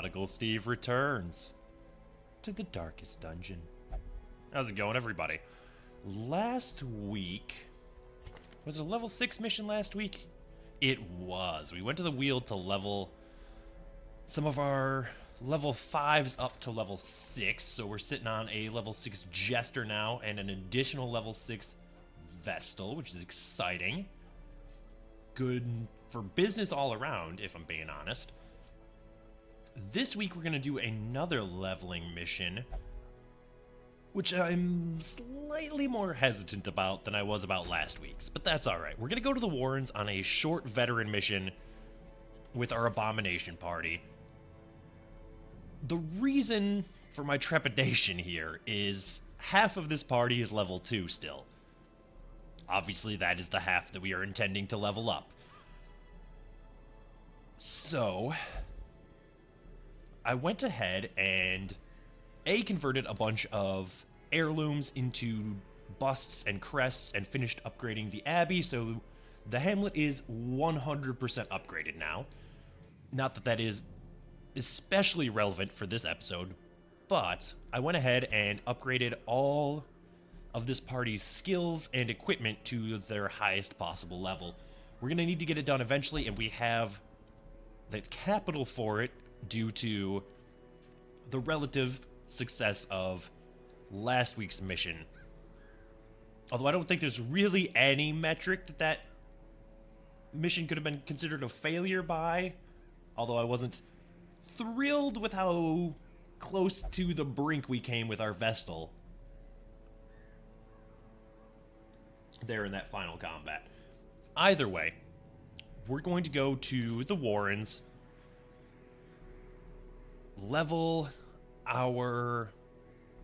Prodigal Steve returns to the darkest dungeon. How's it going, everybody? Last week... Was it a level 6 mission last week? It was. We went to the wheel to level some of our level 5s up to level 6, so we're sitting on a level 6 Jester now and an additional level 6 Vestal, which is exciting. Good for business all around, if I'm being honest. This week we're going to do another leveling mission, which I'm slightly more hesitant about than I was about last week's, but that's alright. We're going to go to the Warrens on a short veteran mission with our Abomination party. The reason for my trepidation here is half of this party is level 2 still. Obviously, that is the half that we are intending to level up. So, I went ahead and converted a bunch of heirlooms into busts and crests and finished upgrading the Abbey, so the hamlet is 100% upgraded now. Not that that is especially relevant for this episode, but I went ahead and upgraded all of this party's skills and equipment to their highest possible level. We're going to need to get it done eventually, and we have the capital for it due to the relative success of last week's mission. Although I don't think there's really any metric that that mission could have been considered a failure by. Although I wasn't thrilled with how close to the brink we came with our Vestal there in that final combat. Either way, we're going to go to the Warrens, level our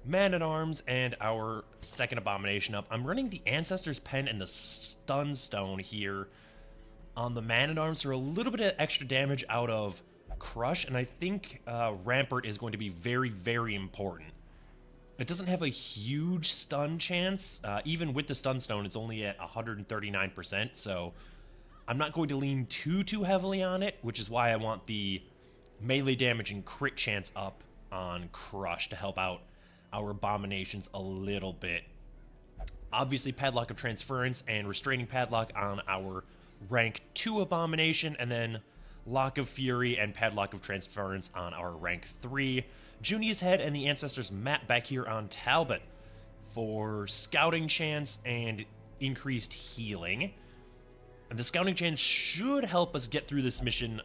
Man-at-Arms and our second Abomination up. I'm running the Ancestor's Pen and the Stun Stone here on the Man-at-Arms for a little bit of extra damage out of Crush, and I think Rampart is going to be very, very important. It doesn't have a huge stun chance. Even with the Stun Stone, it's only at 139%, so I'm not going to lean too heavily on it, which is why I want the melee damage and crit chance up on Crush to help out our Abominations a little bit. Obviously, Padlock of Transference and Restraining Padlock on our rank 2 Abomination, and then Lock of Fury and Padlock of Transference on our rank 3. Junia's Head and the Ancestor's Map back here on Talbot for scouting chance and increased healing. And the scouting chance should help us get through this mission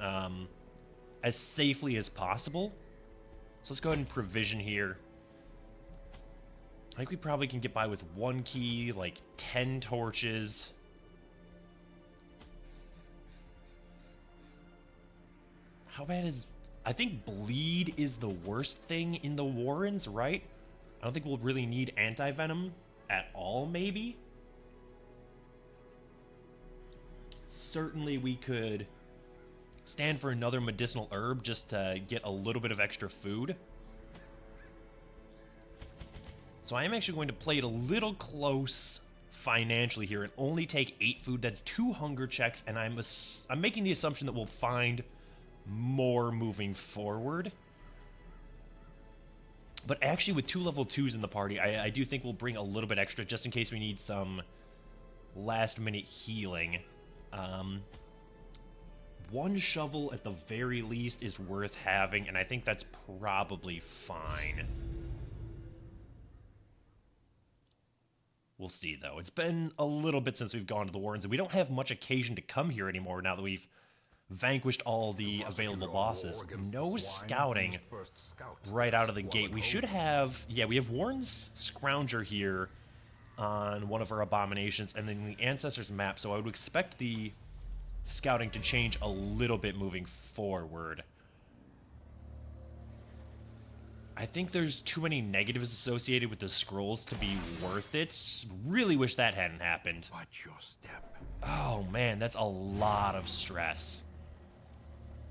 as safely as possible. So let's go ahead and provision here. I think we probably can get by with 1 key, like 10 torches. How bad is... I think bleed is the worst thing in the Warrens, right? I don't think we'll really need anti-venom at all, maybe? Certainly we could stand for another medicinal herb just to get a little bit of extra food. So I am actually going to play it a little close financially here and only take 8 food. That's 2 hunger checks, and I'm making the assumption that we'll find more moving forward. But actually with 2 level 2s in the party, I do think we'll bring a little bit extra just in case we need some last minute healing. 1 shovel at the very least is worth having, and I think that's probably fine. We'll see, though. It's been a little bit since we've gone to the Warrens, and we don't have much occasion to come here anymore now that we've vanquished all the available bosses. No scouting right out of the gate. We should have... Yeah, we have Warren's Scrounger here on one of our Abominations, and then the Ancestor's Map, so I would expect the scouting to change a little bit moving forward. I think there's too many negatives associated with the scrolls to be worth it. Really wish that hadn't happened. Watch your step. Oh man, that's a lot of stress.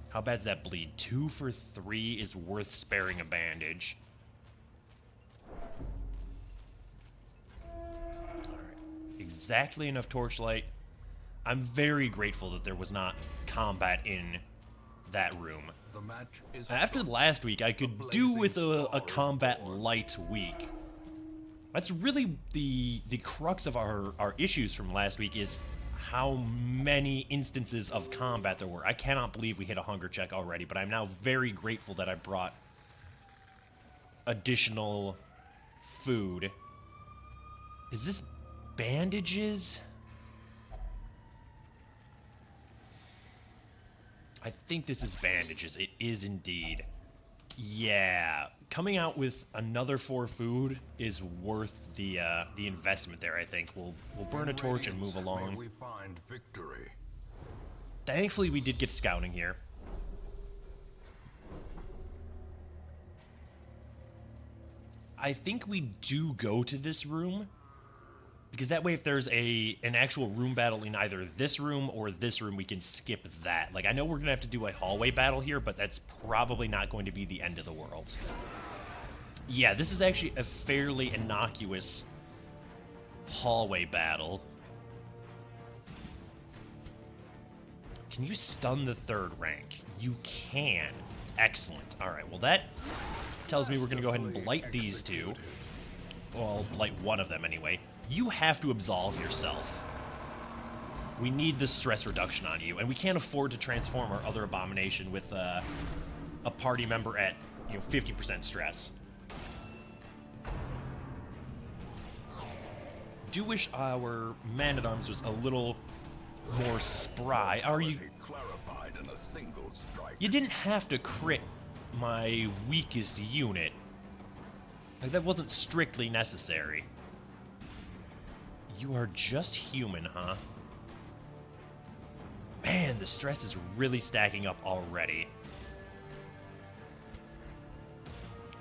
How bad's that bleed? 2 for 3 is worth sparing a bandage. Alright. Exactly enough torchlight. I'm very grateful that there was not combat in that room. After the last week, I could do with a combat light week. That's really the crux of our issues from last week, is how many instances of combat there were. I cannot believe we hit a hunger check already, but I'm now very grateful that I brought additional food. Is this bandages? I think this is bandages. It is indeed. Yeah, coming out with another 4 food is worth the investment there. I think we'll burn a torch and move along. We find victory. Thankfully, we did get scouting here. I think we do go to this room, because that way if there's an actual room battle in either this room or this room, we can skip that. Like, I know we're going to have to do a hallway battle here, but that's probably not going to be the end of the world. Yeah, this is actually a fairly innocuous hallway battle. Can you stun the 3rd rank? You can. Excellent. Alright, well that tells me we're going to go ahead and blight these 2. Well, blight one of them anyway. You have to absolve yourself. We need the stress reduction on you, and we can't afford to transform our other abomination with a party member at 50% stress. Do wish our man-at-arms was a little more spry. Are you? Clarified in a single strike. You didn't have to crit my weakest unit. Like, that wasn't strictly necessary. You are just human, huh? Man, the stress is really stacking up already.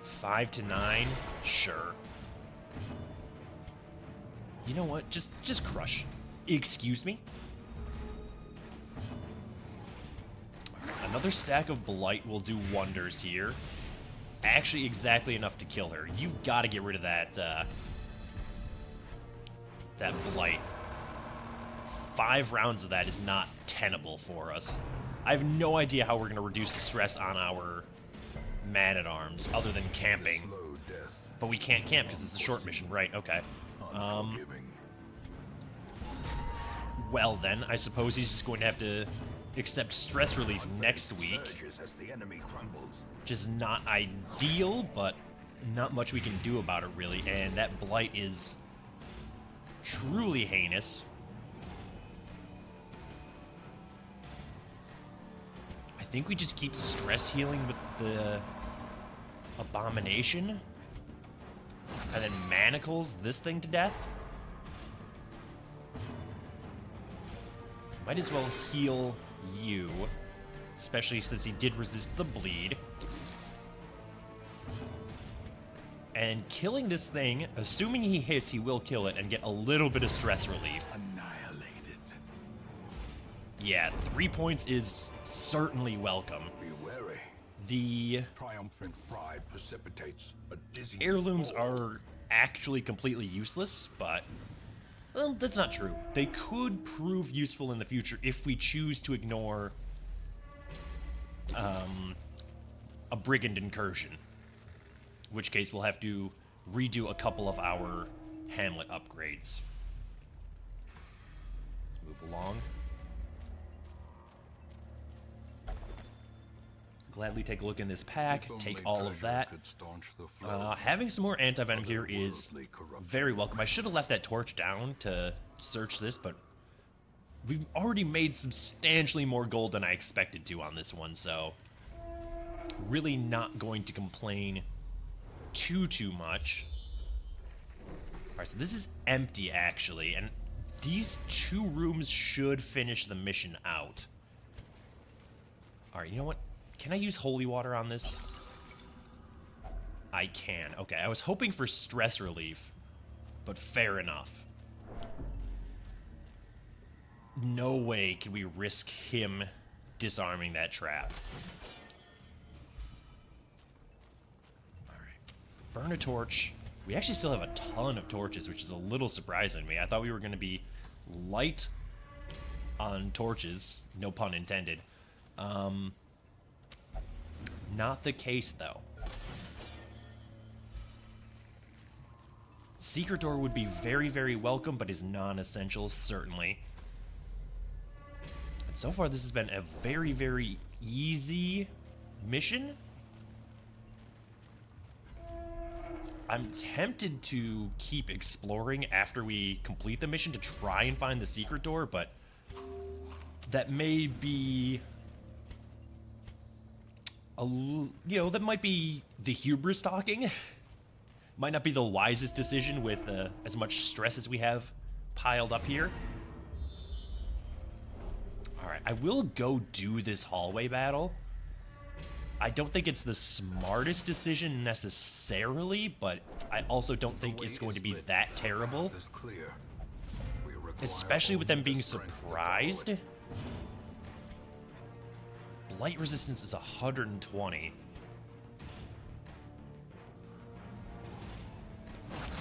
5 to 9? Sure. You know what? Just crush. Excuse me? Another stack of blight will do wonders here. Actually, exactly enough to kill her. You've got to get rid of that, that blight. 5 rounds of that is not tenable for us. I have no idea how we're going to reduce stress on our man-at-arms other than camping. But we can't camp because it's a short mission, right? Okay. Well then, I suppose he's just going to have to accept stress relief next week. Which is not ideal, but not much we can do about it, really. And that blight is truly heinous. I think we just keep stress healing with the abomination. And then manacles this thing to death. Might as well heal you. Especially since he did resist the bleed. And killing this thing, assuming he hits, he will kill it and get a little bit of stress relief. Annihilated. Yeah, 3 points is certainly welcome. Be wary. The Triumphant pride precipitates a dizzy heirlooms fall. are actually completely useless, but well, that's not true. They could prove useful in the future if we choose to ignore a brigand incursion. In which case we'll have to redo a couple of our hamlet upgrades. Let's move along. Gladly take a look in this pack, take all of that. Having some more anti-venom here is very welcome. I should have left that torch down to search this, but we've already made substantially more gold than I expected to on this one, so really not going to complain too much. Alright, so this is empty, actually, and these 2 rooms should finish the mission out. Alright, you know what? Can I use holy water on this? I can. Okay, I was hoping for stress relief, but fair enough. No way can we risk him disarming that trap. Burn a torch. We actually still have a ton of torches, which is a little surprising to me. I thought we were going to be light on torches. No pun intended. Not the case, though. Secret door would be very, very welcome, but is non-essential, certainly. And so far, this has been a very, very easy mission. I'm tempted to keep exploring after we complete the mission to try and find the secret door, but that may be that might be the hubris talking. Might not be the wisest decision with as much stress as we have piled up here. Alright, I will go do this hallway battle. I don't think it's the smartest decision necessarily, but I also don't think it's going to be that terrible. Especially with them being surprised. Blight resistance is 120.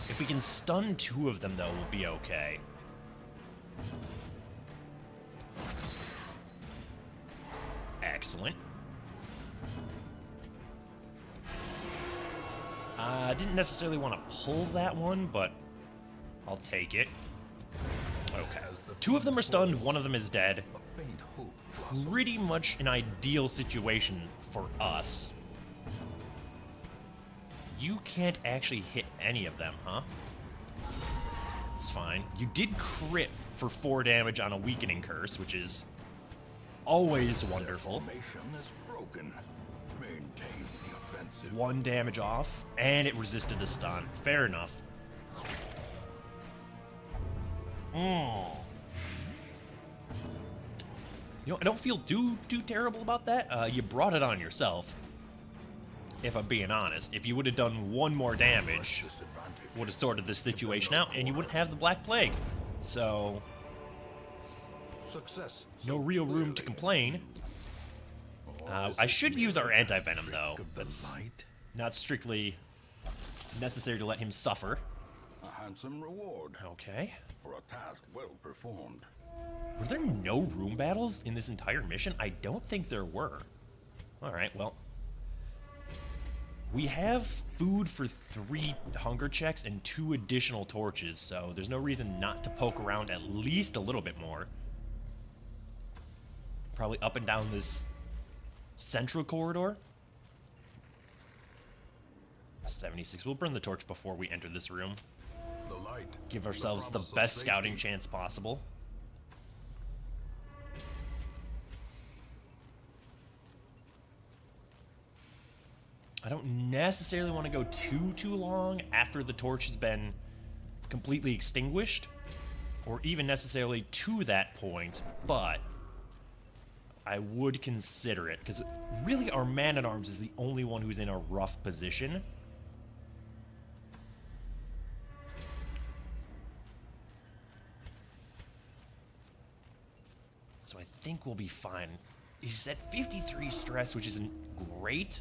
If we can stun 2 of them, though, we'll be okay. Excellent. I didn't necessarily want to pull that one, but I'll take it. Okay. 2 of them are stunned, 1 of them is dead. Pretty much an ideal situation for us. You can't actually hit any of them, huh? It's fine. You did crit for 4 damage on a weakening curse, which is always wonderful. 1 damage off, and it resisted the stun. Fair enough. You know, I don't feel too terrible about that. You brought it on yourself, if I'm being honest. If you would have done 1 more damage, would have sorted this situation out, and you wouldn't have the Black Plague. So, no real room to complain. I should use our anti-venom, though. That's not strictly necessary to let him suffer. A handsome reward. Okay. For a task well performed. Were there no room battles in this entire mission? I don't think there were. Alright, well. We have food for 3 hunger checks and 2 additional torches, so there's no reason not to poke around at least a little bit more. Probably up and down this central corridor. 76. We'll burn the torch before we enter this room. The light. Give ourselves the best scouting chance possible. I don't necessarily want to go too long after the torch has been completely extinguished, or even necessarily to that point, but I would consider it, because really our man-at-arms is the only one who's in a rough position. So I think we'll be fine. He's at 53 stress, which isn't great,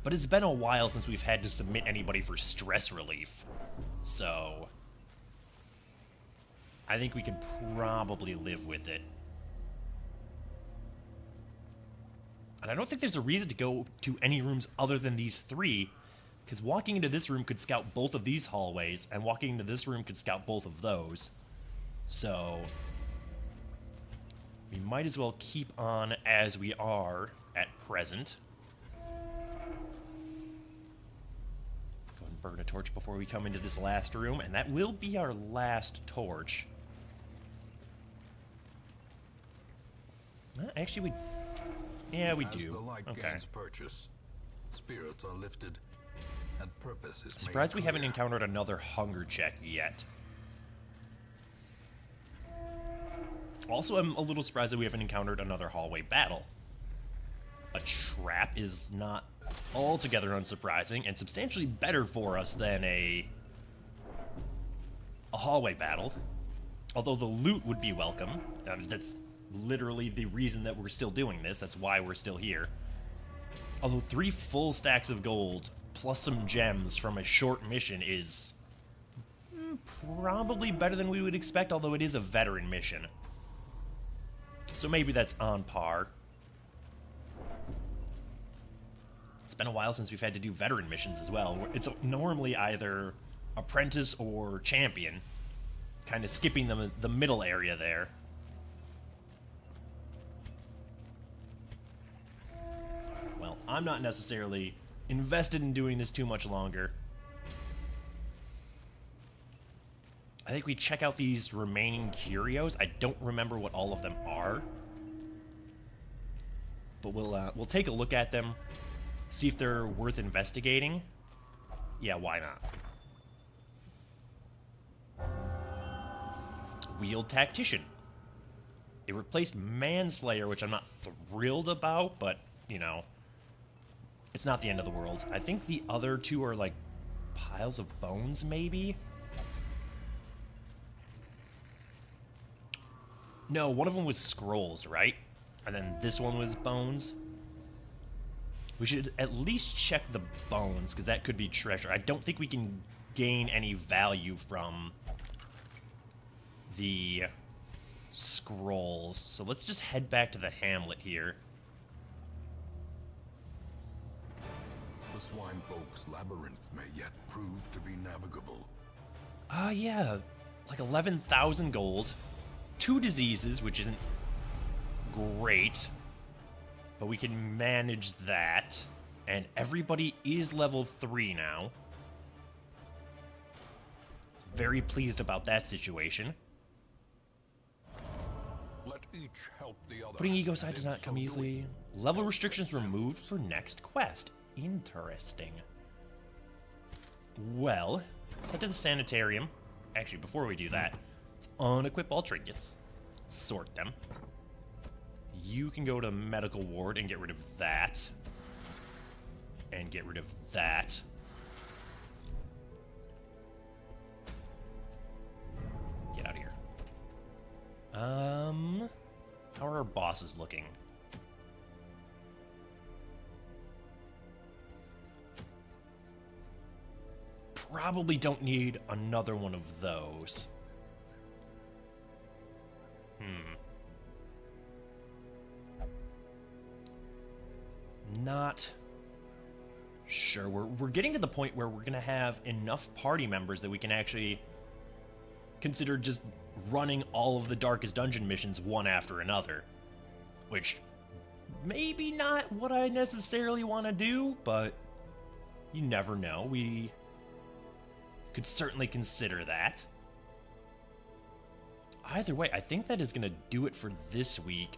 but it's been a while since we've had to submit anybody for stress relief. So I think we can probably live with it. And I don't think there's a reason to go to any rooms other than these 3, because walking into this room could scout both of these hallways, and walking into this room could scout both of those. So we might as well keep on as we are at present. Go and burn a torch before we come into this last room, and that will be our last torch. Actually, we do. The light Okay. gains purchase, spirits are lifted, and purpose is Surprised we made haven't clear. encountered another hunger check yet. Also, I'm a little surprised that we haven't encountered another hallway battle. A trap is not altogether unsurprising, and substantially better for us than a hallway battle. Although the loot would be welcome. That's literally the reason that we're still doing this. That's why we're still here. Although 3 full stacks of gold plus some gems from a short mission is probably better than we would expect, although it is a veteran mission. So maybe that's on par. been a while since we've had to do veteran missions as well. It's normally either apprentice or champion, kind of skipping the middle area there. Well, I'm not necessarily invested in doing this too much longer. I think we check out these remaining curios. I don't remember what all of them are, but we'll take a look at them, see if they're worth investigating. Yeah, why not? Wheeled Tactician. It replaced Manslayer, which I'm not thrilled about, but, you know, it's not the end of the world. I think the other two are, like, piles of bones, maybe? No, one of them was scrolls, right? And then this one was bones. We should at least check the bones, because that could be treasure. I don't think we can gain any value from the scrolls. So let's just head back to the hamlet here. The swine folk's labyrinth may yet prove to be navigable. Yeah. Like 11,000 gold. 2 diseases, which isn't great, but we can manage that. And everybody is level 3 now. Very pleased about that situation. Let each help the other. Putting ego aside does In not come so easily. doing, Level restrictions removed for next quest. Interesting. Well, let's head to the sanitarium. Actually, before we do that, let's unequip all trinkets. Sort them. You can go to medical ward and get rid of that. And get rid of that. Get out of here. How are our bosses looking? Probably don't need another one of those. Not sure. We're getting to the point where we're gonna have enough party members that we can actually consider just running all of the Darkest Dungeon missions one after another. Which, maybe not what I necessarily want to do, but you never know. We could certainly consider that. Either way, I think that is going to do it for this week.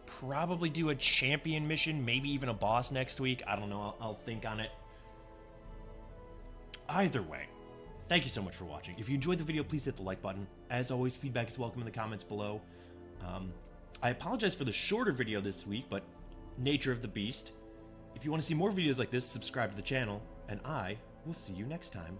Probably do a champion mission, maybe even a boss next week. I don't know. I'll think on it. Either way, thank you so much for watching. If you enjoyed the video, please hit the like button. As always, feedback is welcome in the comments below. I apologize for the shorter video this week, but nature of the beast. If you want to see more videos like this, subscribe to the channel, and I will see you next time.